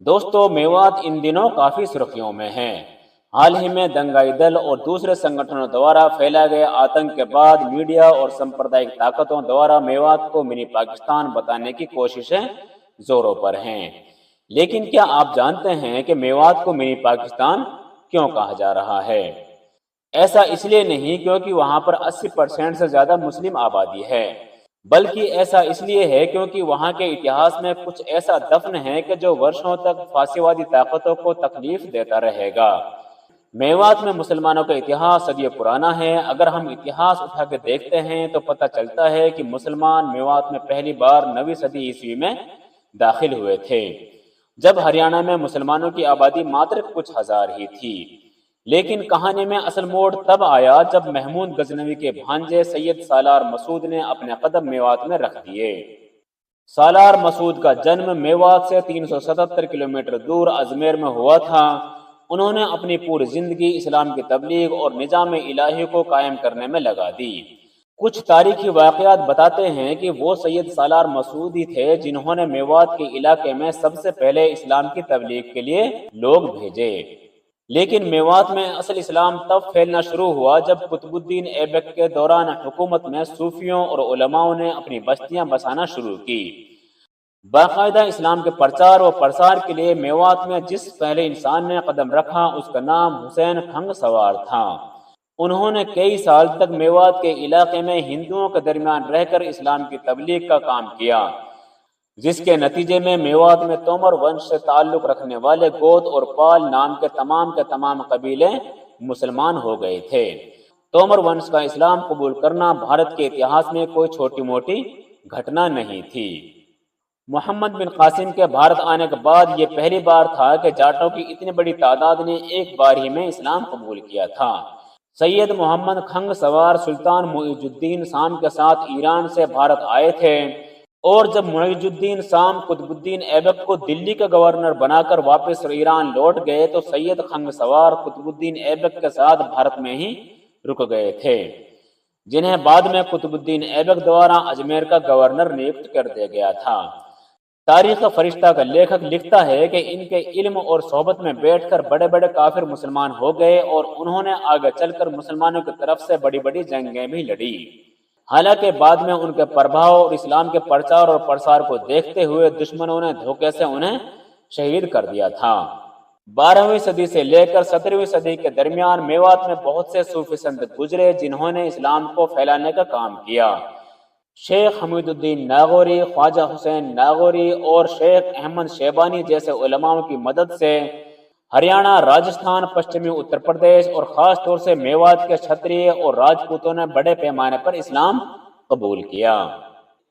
दोस्तों, मेवात इन दिनों काफी सुर्खियों में है। हाल ही में दंगाई दल और दूसरे संगठनों द्वारा फैलाए गए आतंक के बाद मीडिया और सांप्रदायिक ताकतों द्वारा मेवात को मिनी पाकिस्तान बताने की कोशिशें जोरों पर हैं। लेकिन क्या आप जानते हैं कि मेवात को मिनी पाकिस्तान क्यों कहा जा रहा है? ऐसा इसलिए नहीं क्योंकि वहां पर 80% से ज्यादा मुस्लिम आबादी है, बल्कि ऐसा इसलिए है क्योंकि वहां के इतिहास में कुछ ऐसा दफन है कि जो वर्षों तक फासीवादी ताकतों को तकलीफ देता रहेगा। मेवात में मुसलमानों का इतिहास सदियों पुराना है। अगर हम इतिहास उठा के देखते हैं तो पता चलता है कि मुसलमान मेवात में पहली बार 9वीं सदी ईस्वी में दाखिल हुए थे, जब हरियाणा में मुसलमानों की आबादी मात्र कुछ हजार ही थी। लेकिन कहानी में असल मोड़ तब आया जब महमूद गजनवी के भांजे सैयद सालार मसूद ने अपने कदम मेवात में रख दिए। सालार मसूद का जन्म मेवात से 377 किलोमीटर दूर अजमेर में हुआ था। उन्होंने अपनी पूरी जिंदगी इस्लाम की तबलीग और निजाम इलाही को कायम करने में लगा दी। कुछ तारीखी वाकयात बताते हैं कि वो सैयद सालार मसूद ही थे जिन्होंने मेवात के इलाके में सबसे पहले इस्लाम की तबलीग के लिए लोग भेजे। लेकिन मेवात में असल इस्लाम तब फैलना शुरू हुआ जब कुतुबुद्दीन ऐबक के दौरान हुकूमत में सूफियों और उलमाओं ने अपनी बस्तियां बसाना शुरू की। बाकायदा इस्लाम के प्रचार व प्रसार के लिए मेवात में जिस पहले इंसान ने कदम रखा उसका नाम हुसैन खंग सवार था। उन्होंने कई साल तक मेवात के इलाके में हिंदुओं के दरमियान रहकर इस्लाम की तबलीग का काम किया, जिसके नतीजे में मेवात में तोमर वंश से ताल्लुक रखने वाले गोत और पाल नाम के तमाम कबीले मुसलमान हो गए थे। तोमर वंश का इस्लाम कबूल करना भारत के इतिहास में कोई छोटी मोटी घटना नहीं थी। मोहम्मद बिन कासिम के भारत आने के बाद ये पहली बार था कि जाटों की इतनी बड़ी तादाद ने एक बार ही में इस्लाम कबूल किया था। सैयद मोहम्मद खंग सवार सुल्तान मुइजुद्दीन शाम के साथ ईरान से भारत आए थे, और जब मुइजुद्दीन शाम कुतुबुद्दीन ऐबक को दिल्ली का गवर्नर बनाकर वापस ईरान लौट गए तो सैयद खंग सवार कुतुबुद्दीन ऐबक के साथ भारत में ही रुक गए थे, जिन्हें बाद में कुतुबुद्दीन ऐबक द्वारा अजमेर का गवर्नर नियुक्त कर दिया गया था। तारीख फरिश्ता का लेखक लिखता है कि इनके इल्म और सोहबत में बैठकर बड़े बड़े काफिर मुसलमान हो गए और उन्होंने आगे चलकर मुसलमानों की तरफ से बड़ी बड़ी जंगें भी लड़ी। हालांकि बाद में उनके प्रभाव और इस्लाम के प्रचार और प्रसार को देखते हुए दुश्मनों ने धोखे से उन्हें शहीद कर दिया था। 12वीं सदी से लेकर 17वीं सदी के दरमियान मेवात में बहुत से सूफी संत गुजरे जिन्होंने इस्लाम को फैलाने का काम किया। शेख हमीदुद्दीन नागौरी, ख्वाजा हुसैन नागौरी और शेख अहमद शेबानी जैसे उलमाओं की मदद से हरियाणा, राजस्थान, पश्चिमी उत्तर प्रदेश और खास तौर से मेवात के क्षत्रिय और राजपूतों ने बड़े पैमाने पर इस्लाम कबूल किया।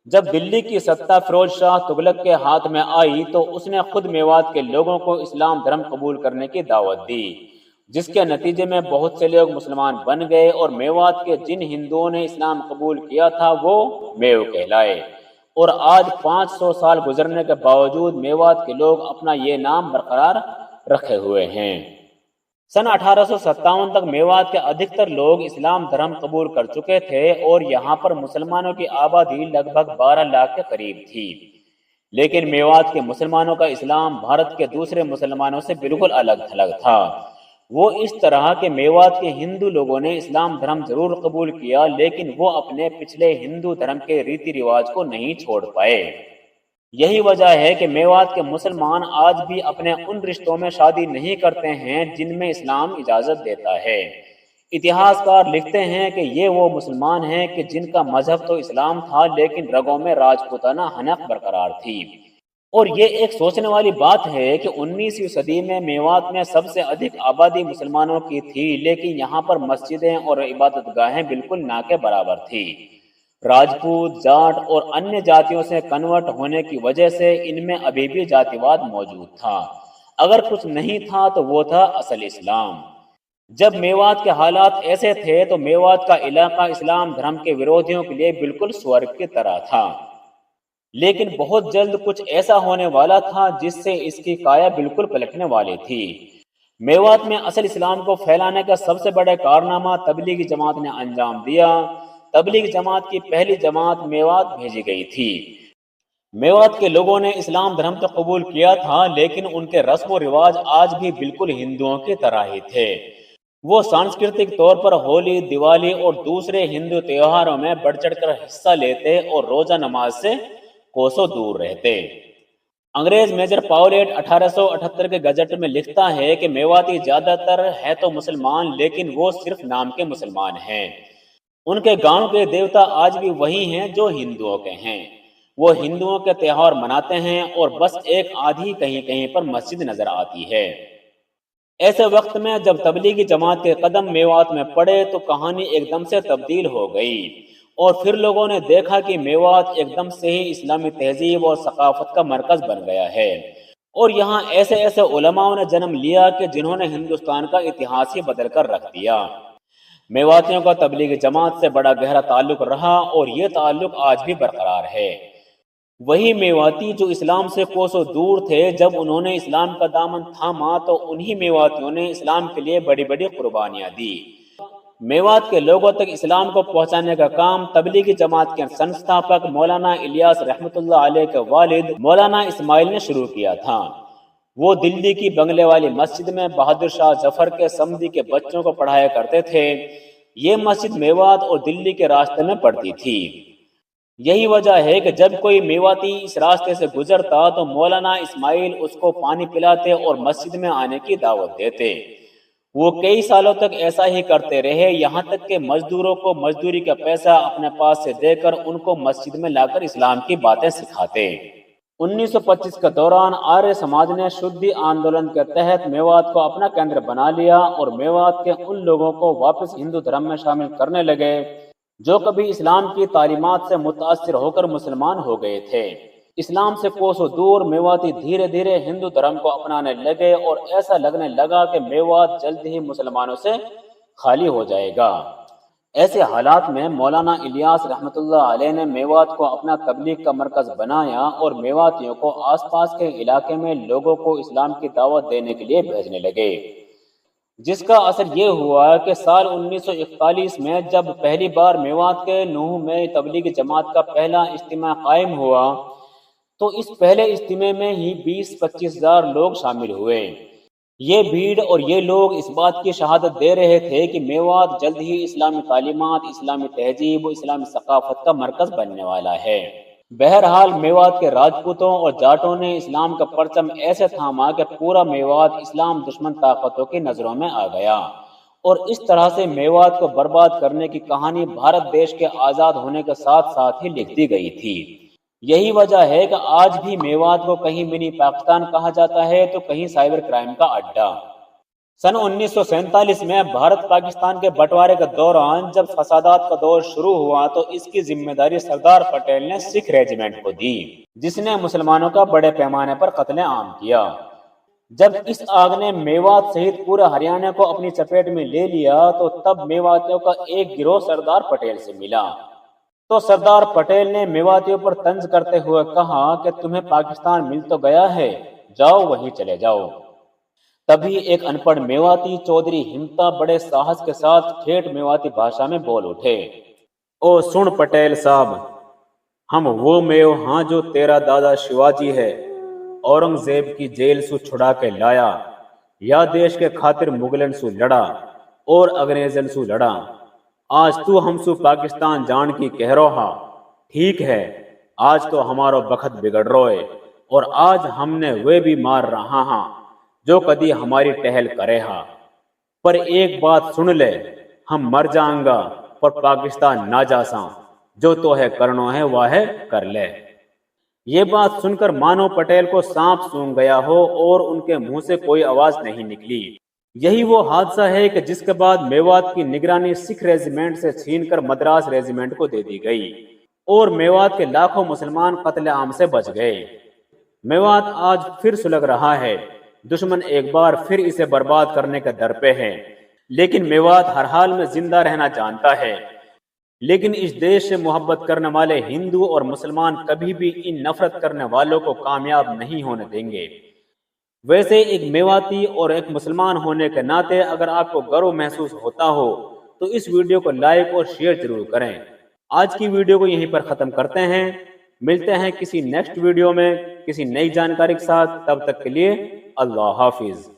जब दिल्ली की सत्ता फिरोज शाह तुगलक के हाथ में आई तो उसने खुद मेवात के लोगों को इस्लाम धर्म कबूल करने की दावत दी, जिसके नतीजे में बहुत से लोग मुसलमान बन गए और मेवात के जिन हिंदुओं ने इस्लाम कबूल किया था वो मेव कहलाए। और आज 500 साल गुजरने के बावजूद मेवात के लोग अपना ये नाम बरकरार रखे हुए हैं। सन 1857 तक मेवात के अधिकतर लोग इस्लाम धर्म कबूल कर चुके थे और यहाँ पर मुसलमानों की आबादी लगभग 12 लाख के करीब थी। लेकिन मेवात के मुसलमानों का इस्लाम भारत के दूसरे मुसलमानों से बिल्कुल अलग थलग था। वो इस तरह के मेवात के हिंदू लोगों ने इस्लाम धर्म जरूर कबूल किया, लेकिन वो अपने पिछले हिंदू धर्म के रीति रिवाज को नहीं छोड़ पाए। यही वजह है कि मेवात के मुसलमान आज भी अपने उन रिश्तों में शादी नहीं करते हैं जिनमें इस्लाम इजाजत देता है। इतिहासकार लिखते हैं कि ये वो मुसलमान हैं कि जिनका मजहब तो इस्लाम था लेकिन रगों में राजपूताना हनफ बरकरार थी। और ये एक सोचने वाली बात है कि 19वीं सदी में मेवात में सबसे अधिक आबादी मुसलमानों की थी, लेकिन यहाँ पर मस्जिदें और इबादतगाहें बिल्कुल ना के बराबर थी। राजपूत, जाट और अन्य जातियों से कन्वर्ट होने की वजह से इनमें अभी भी जातिवाद मौजूद था। अगर कुछ नहीं था तो वो था असल इस्लाम। जब मेवात के हालात ऐसे थे तो मेवात का इलाका इस्लाम धर्म के विरोधियों के लिए बिल्कुल स्वर्ग की तरह था। लेकिन बहुत जल्द कुछ ऐसा होने वाला था जिससे इसकी काया बिल्कुल पलटने वाली थी। मेवात में असल इस्लाम को फैलाने का सबसे बड़ा कारनामा तबलीगी जमात ने अंजाम दिया। तबलीग जमात की पहली जमात मेवात भेजी गई थी। میوات کے لوگوں نے اسلام دھرم تو قبول کیا تھا، لیکن ان کے رسم و رواج آج بھی بالکل ہندوؤں کی طرح ہی تھے۔ وہ سانسکرتک طور پر ہولی، دیوالی اور دوسرے ہندو تہواروں میں بڑھ چڑھ کر حصہ لیتے اور روزہ نماز سے کوسوں دور رہتے۔ انگریز میجر پاولیٹ 1878 کے گزٹ میں لکھتا ہے کہ میواتی زیادہ تر ہے تو مسلمان، لیکن وہ صرف نام کے مسلمان ہیں۔ ان کے گاؤں کے دیوتا آج بھی وہی ہیں جو ہندوؤں کے ہیں۔ وہ ہندوؤں کے تہوار مناتے ہیں اور بس ایک آدھی کہیں کہیں پر مسجد نظر آتی ہے۔ ایسے وقت میں جب تبلیغی جماعت کے قدم میوات میں پڑے تو کہانی ایک دم سے تبدیل ہو گئی، اور پھر لوگوں نے دیکھا کہ میوات ایک دم سے ہی اسلامی تہذیب اور ثقافت کا مرکز بن گیا ہے، اور یہاں ایسے ایسے علماء نے جنم لیا کہ جنہوں نے ہندوستان کا اتہاس ہی بدل کر رکھ دیا۔ میواتیوں کا تبلیغی جماعت سے بڑا گہرا تعلق رہا، اور یہ تعلق آج بھی برقرار ہے۔ وہی میواتی جو اسلام سے کوسوں دور تھے، جب انہوں نے اسلام کا دامن تھاما تو انہی میواتیوں نے اسلام کے لیے بڑی بڑی قربانیاں دی۔ میوات کے لوگوں تک اسلام کو پہنچانے کا کام تبلیغی جماعت کے سنستھاپک مولانا الیاس رحمۃ اللہ علیہ کے والد مولانا اسماعیل نے شروع کیا تھا۔ وہ دلی کی بنگلے والی مسجد میں بہادر شاہ ظفر کے سمدی کے بچوں کو پڑھایا کرتے تھے۔ یہ مسجد میوات اور دلی کے راستے میں پڑتی تھی۔ یہی وجہ ہے کہ جب کوئی میواتی اس راستے سے گزرتا تو مولانا اسماعیل اس کو پانی پلاتے اور مسجد میں آنے کی دعوت دیتے۔ وہ کئی سالوں تک ایسا ہی کرتے رہے، یہاں تک کہ مزدوروں کو مزدوری کا پیسہ اپنے پاس سے دے کر ان کو مسجد میں لا کر اسلام کی باتیں سکھاتے۔ 1925 کے دوران آریہ سماج نے شدھی آندولن کے تحت میوات کو اپنا کیندر بنا لیا، اور میوات کے ان لوگوں کو واپس ہندو دھرم میں شامل کرنے لگے جو کبھی اسلام کی تعلیمات سے متاثر ہو کر مسلمان ہو گئے تھے۔ اسلام سے کوسوں دور میواتی دھیرے دھیرے ہندو دھرم کو اپنانے لگے، اور ایسا لگنے لگا کہ میوات جلد ہی مسلمانوں سے خالی ہو جائے گا۔ ایسے حالات میں مولانا الیاس رحمۃ اللہ علیہ نے میوات کو اپنا تبلیغ کا مرکز بنایا، اور میواتیوں کو آس پاس کے علاقے میں لوگوں کو اسلام کی دعوت دینے کے لیے بھیجنے لگے، جس کا اثر یہ ہوا کہ سال 1941 میں جب پہلی بار میوات کے نوح میں تبلیغی جماعت کا پہلا اجتماع قائم ہوا تو اس پہلے اجتماع میں ہی 20-25 ہزار لوگ شامل ہوئے۔ یہ بھیڑ اور یہ لوگ اس بات کی شہادت دے رہے تھے کہ میوات جلد ہی اسلامی تعلیمات، اسلامی تہذیب و اسلامی ثقافت کا مرکز بننے والا ہے۔ بہرحال میوات کے راجپوتوں اور جاٹوں نے اسلام کا پرچم ایسے تھاما کہ پورا میوات اسلام دشمن طاقتوں کی نظروں میں آ گیا، اور اس طرح سے میوات کو برباد کرنے کی کہانی بھارت دیش کے آزاد ہونے کے ساتھ ساتھ ہی لکھ دی گئی تھی۔ یہی وجہ ہے کہ آج بھی میوات کو کہیں منی پاکستان کہا جاتا ہے تو کہیں سائبر کرائم کا اڈا۔ سن 1947 میں بھارت پاکستان کے بٹوارے کے دوران جب فسادات کا دور شروع ہوا تو اس کی ذمہ داری سردار پٹیل نے سکھ ریجیمنٹ کو دی، جس نے مسلمانوں کا بڑے پیمانے پر قتل عام کیا۔ جب اس آگ نے میوات سمیت پورے ہریانہ کو اپنی چپیٹ میں لے لیا تو تب میواتیوں کا ایک گروہ سردار پٹیل سے ملا، تو سردار پٹیل نے میواتیوں پر طنز کرتے ہوئے کہا کہ تمہیں پاکستان مل تو گیا ہے، جاؤ وہیں چلے جاؤ۔ تبھی ایک ان پڑھ میواتی چودھری ہمتا بڑے ساہس کے ساتھ ٹھیٹھ میواتی بھاشا میں بول اٹھے، او سن پٹیل صاحب، ہم وہ میو ہاں جو تیرا دادا شیواجی ہے اورنگزیب کی جیل سو چھڑا کے لایا، یا دیش کے خاطر مغلن سو لڑا اور انگریزن سو لڑا۔ آج تو ہم سو پاکستان جان کی کہہ رہا، ٹھیک ہے آج تو ہمارو بخت بگڑ روئے، اور آج ہم نے وہ بھی مار رہا ہاں جو کدی ہماری ٹہل کرے ہا، پر ایک بات سن لے، ہم مر جائیں گا پر پاکستان نہ جاساں، جو تو ہے کرنو ہے وہ ہے کر لے۔ یہ بات سن کر مانو پٹیل کو سانپ سونگ گیا ہو اور ان کے منہ سے کوئی آواز نہیں نکلی۔ یہی وہ حادثہ ہے کہ جس کے بعد میوات کی نگرانی سکھ ریجیمنٹ سے چھین کر مدراس ریجیمنٹ کو دے دی گئی، اور میوات کے لاکھوں مسلمان قتل عام سے بچ گئے۔ میوات آج پھر سلگ رہا ہے، دشمن ایک بار پھر اسے برباد کرنے کے در پہ ہے، لیکن میوات ہر حال میں زندہ رہنا جانتا ہے۔ لیکن اس دیش سے محبت کرنے والے ہندو اور مسلمان کبھی بھی ان نفرت کرنے والوں کو کامیاب نہیں ہونے دیں گے۔ ویسے ایک میواتی اور ایک مسلمان ہونے کے ناطے اگر آپ کو گرو محسوس ہوتا ہو تو اس ویڈیو کو لائک اور شیئر ضرور کریں۔ آج کی ویڈیو کو یہیں پر ختم کرتے ہیں۔ ملتے ہیں کسی نیکسٹ ویڈیو میں کسی نئی جانکاری کے ساتھ، تب تک کے لیے اللہ حافظ۔